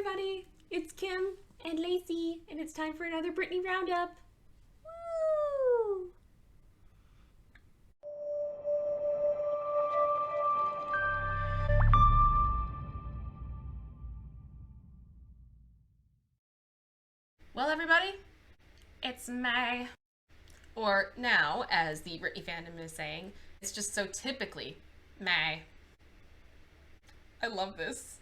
everybody, it's Kim and Lacey, and it's time for another Britney Roundup. Woo! Well, everybody, it's May. Or now, as the Britney fandom is saying, it's just so typically May. I love this.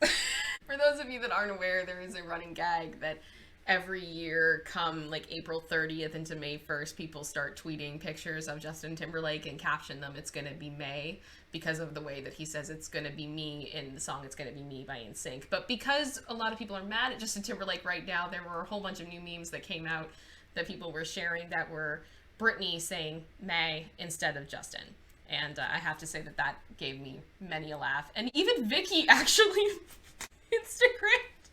For those of you that aren't aware, there is a running gag that every year, come like April 30th into May 1st, people start tweeting pictures of Justin Timberlake and caption them, "It's gonna be May," because of the way that he says it's gonna be me in the song "It's Gonna Be Me" by NSYNC. But because a lot of people are mad at Justin Timberlake right now, there were a whole bunch of new memes that came out that people were sharing that were Britney saying May instead of Justin. And I have to say that that gave me many a laugh. And even Vicky actually Instagrammed.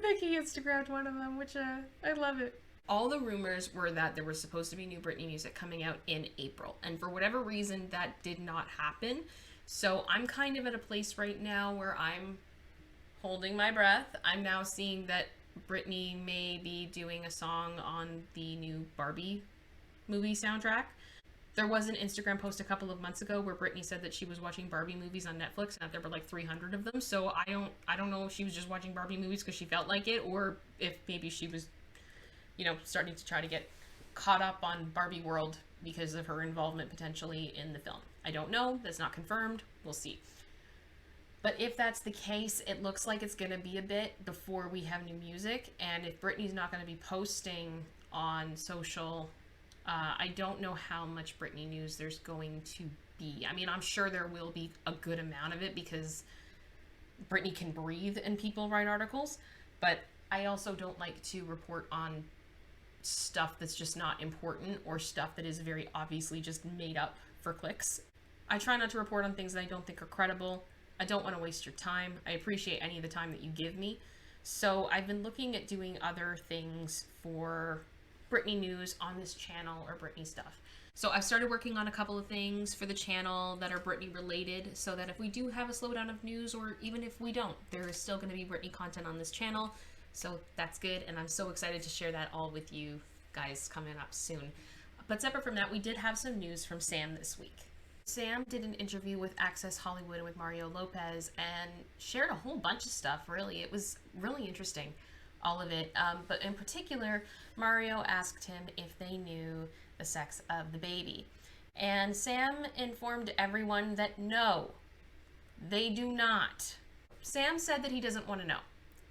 Vicky Instagrammed one of them, which I love it. All the rumors were that there was supposed to be new Britney music coming out in April. And for whatever reason, that did not happen. So I'm kind of at a place right now where I'm holding my breath. I'm now seeing that Britney may be doing a song on the new Barbie movie soundtrack. There was an Instagram post a couple of months ago where Britney said that she was watching Barbie movies on Netflix and that there were like 300 of them. So I don't know if she was just watching Barbie movies because she felt like it, or if maybe she was, starting to try to get caught up on Barbie World because of her involvement potentially in the film. I don't know. That's not confirmed. We'll see. But if that's the case, it looks like it's going to be a bit before we have new music. And if Britney's not going to be posting on social, I don't know how much Britney news there's going to be. I mean, I'm sure there will be a good amount of it because Britney can breathe and people write articles. But I also don't like to report on stuff that's just not important or stuff that is very obviously just made up for clicks. I try not to report on things that I don't think are credible. I don't want to waste your time. I appreciate any of the time that you give me. So I've been looking at doing other things for Britney news on this channel or Britney stuff. So I've started working on a couple of things for the channel that are Britney related so that if we do have a slowdown of news, or even if we don't, there is still going to be Britney content on this channel. So that's good, and I'm so excited to share that all with you guys coming up soon. But separate from that, we did have some news from Sam this week. Sam did an interview with Access Hollywood and with Mario Lopez and shared a whole bunch of stuff, really. It was really interesting, all of it. But in particular, Mario asked him if they knew the sex of the baby. And Sam informed everyone that no, they do not. Sam said that he doesn't want to know.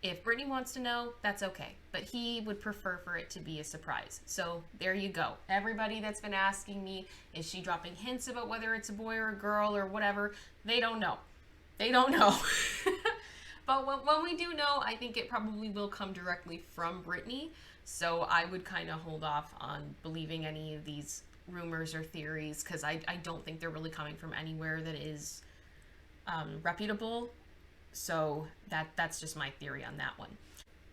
If Britney wants to know, that's okay. But he would prefer for it to be a surprise. So there you go. Everybody that's been asking me, is she dropping hints about whether it's a boy or a girl or whatever? They don't know. They don't know. But when we do know, I think it probably will come directly from Britney. So I would kind of hold off on believing any of these rumors or theories because I don't think they're really coming from anywhere that is reputable. So that's just my theory on that one.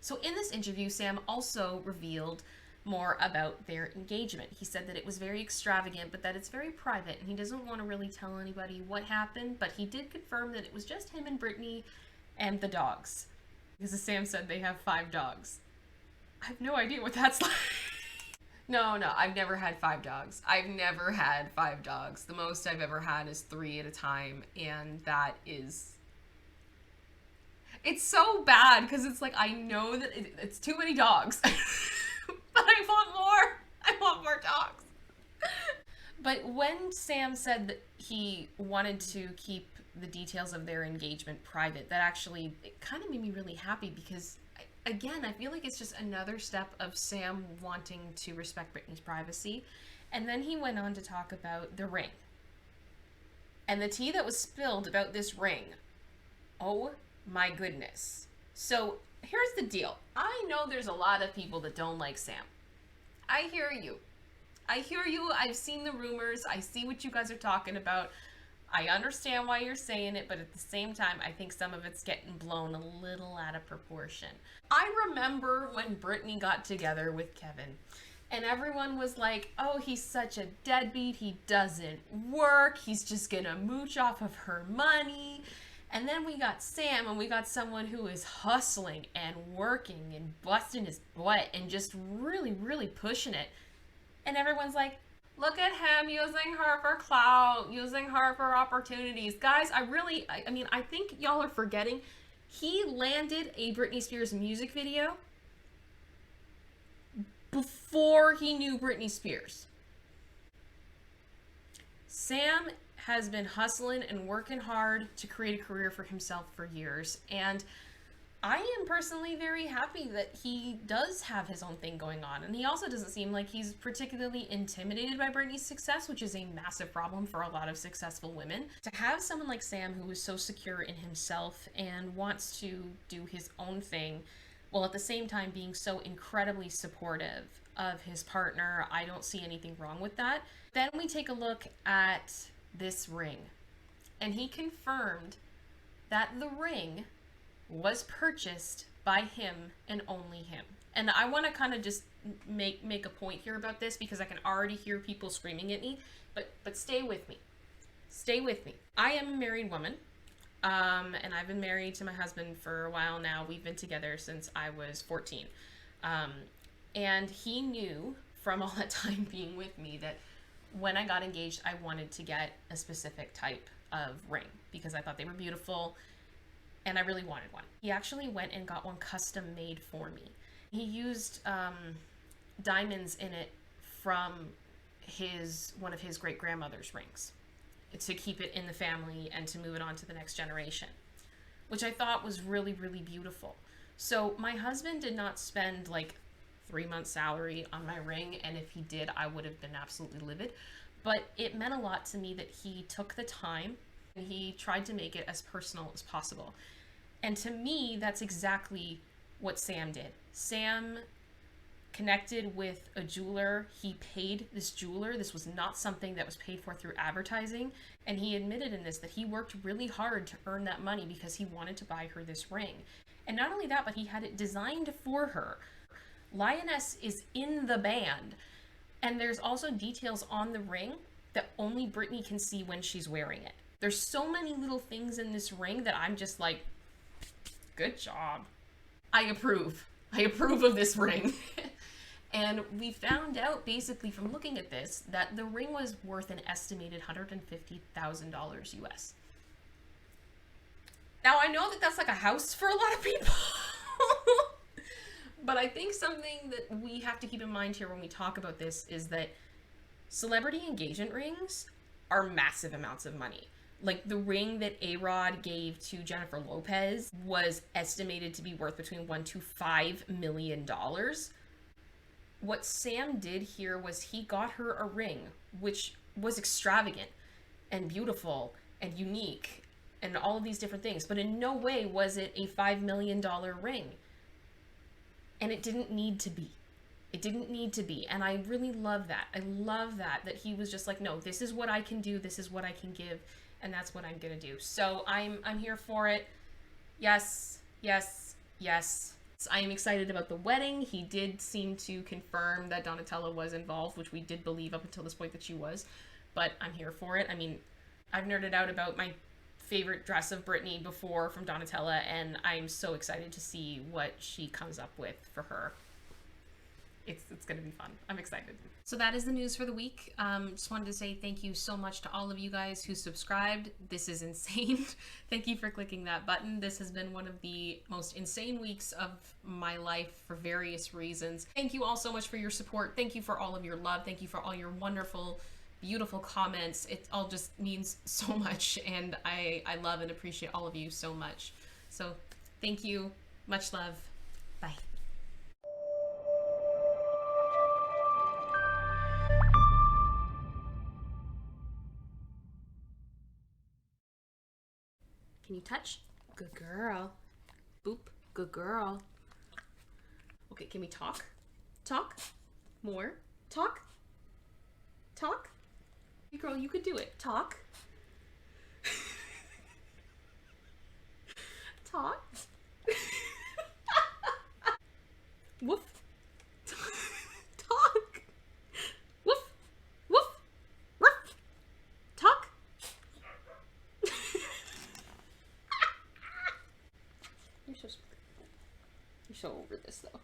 So in this interview, Sam also revealed more about their engagement. He said that it was very extravagant, but that it's very private, and he doesn't want to really tell anybody what happened, but he did confirm that it was just him and Britney and the dogs. Because as Sam said, they have 5 dogs. I have no idea what that's like. No, I've never had 5 dogs. I've never had 5 dogs. The most I've ever had is 3 at a time, and that is... It's so bad because it's like, I know that it's too many dogs, but I want more. I want more dogs. But when Sam said that he wanted to keep the details of their engagement private, that actually, it kind of made me really happy because, again, I feel like it's just another step of Sam wanting to respect Britney's privacy. And then he went on to talk about the ring. And the tea that was spilled about this ring. Oh my goodness. So here's the deal. I know there's a lot of people that don't like Sam. I hear you. I've seen the rumors. I see what you guys are talking about. I understand why you're saying it, but at the same time, I think some of it's getting blown a little out of proportion. I remember when Britney got together with Kevin, and everyone was like, oh, he's such a deadbeat. He doesn't work. He's just gonna mooch off of her money. And then we got Sam, and we got someone who is hustling and working and busting his butt and just really, really pushing it. And everyone's like, look at him using her for clout, using her for opportunities. Guys, I think y'all are forgetting. He landed a Britney Spears music video before he knew Britney Spears. Sam has been hustling and working hard to create a career for himself for years, and I am personally very happy that he does have his own thing going on, and he also doesn't seem like he's particularly intimidated by Britney's success, which is a massive problem for a lot of successful women. To have someone like Sam who is so secure in himself and wants to do his own thing, while at the same time being so incredibly supportive of his partner, I don't see anything wrong with that. Then we take a look at this ring, and he confirmed that the ring was purchased by him and only him. And I want to kind of just make a point here about this, because I can already hear people screaming at me, but stay with me. Stay with me. I am a married woman, and I've been married to my husband for a while now. We've been together since I was 14. And he knew from all that time being with me that when I got engaged, I wanted to get a specific type of ring because I thought they were beautiful and I really wanted one. He actually went and got one custom made for me. He used diamonds in it from one of his great grandmother's rings to keep it in the family and to move it on to the next generation, which I thought was really, really beautiful. So my husband did not spend like 3 months' salary on my ring, and if he did, I would have been absolutely livid. But it meant a lot to me that he took the time and he tried to make it as personal as possible. And to me, that's exactly what Sam did. Sam connected with a jeweler. He paid this jeweler. This was not something that was paid for through advertising. And he admitted in this that he worked really hard to earn that money because he wanted to buy her this ring. And not only that, but he had it designed for her. Lioness is in the band, and there's also details on the ring that only Britney can see when she's wearing it. There's so many little things in this ring that I'm just like, good job. I approve of this ring. And we found out basically from looking at this that the ring was worth an estimated $150,000 US. Now I know that that's like a house for a lot of people. But I think something that we have to keep in mind here when we talk about this is that celebrity engagement rings are massive amounts of money. Like the ring that A-Rod gave to Jennifer Lopez was estimated to be worth between $1 to $5 million. What Sam did here was he got her a ring, which was extravagant and beautiful and unique and all of these different things, but in no way was it a $5 million ring. And it didn't need to be. It didn't need to be. And I really love that. I love that he was just like, no, this is what I can do. This is what I can give. And that's what I'm going to do. So I'm here for it. Yes, yes, yes. So I am excited about the wedding. He did seem to confirm that Donatella was involved, which we did believe up until this point that she was. But I'm here for it. I mean, I've nerded out about my favorite dress of Britney before from Donatella, and I'm so excited to see what she comes up with for her. It's gonna be fun. I'm excited. So that is the news for the week. Just wanted to say thank you so much to all of you guys who subscribed. This is insane. Thank you for clicking that button. This has been one of the most insane weeks of my life for various reasons. Thank you all so much for your support. Thank you for all of your love. Thank you for all your wonderful, beautiful comments. It all just means so much, and I love and appreciate all of you so much. So thank you. Much love. Bye. Can you touch? Good girl. Boop. Good girl. Okay, can we talk? Talk? More? Talk? Talk? Hey girl, you could do it. Talk. Talk. Woof. Talk. Woof. Woof. Ruff. Talk. You're so smart. You're so over this though.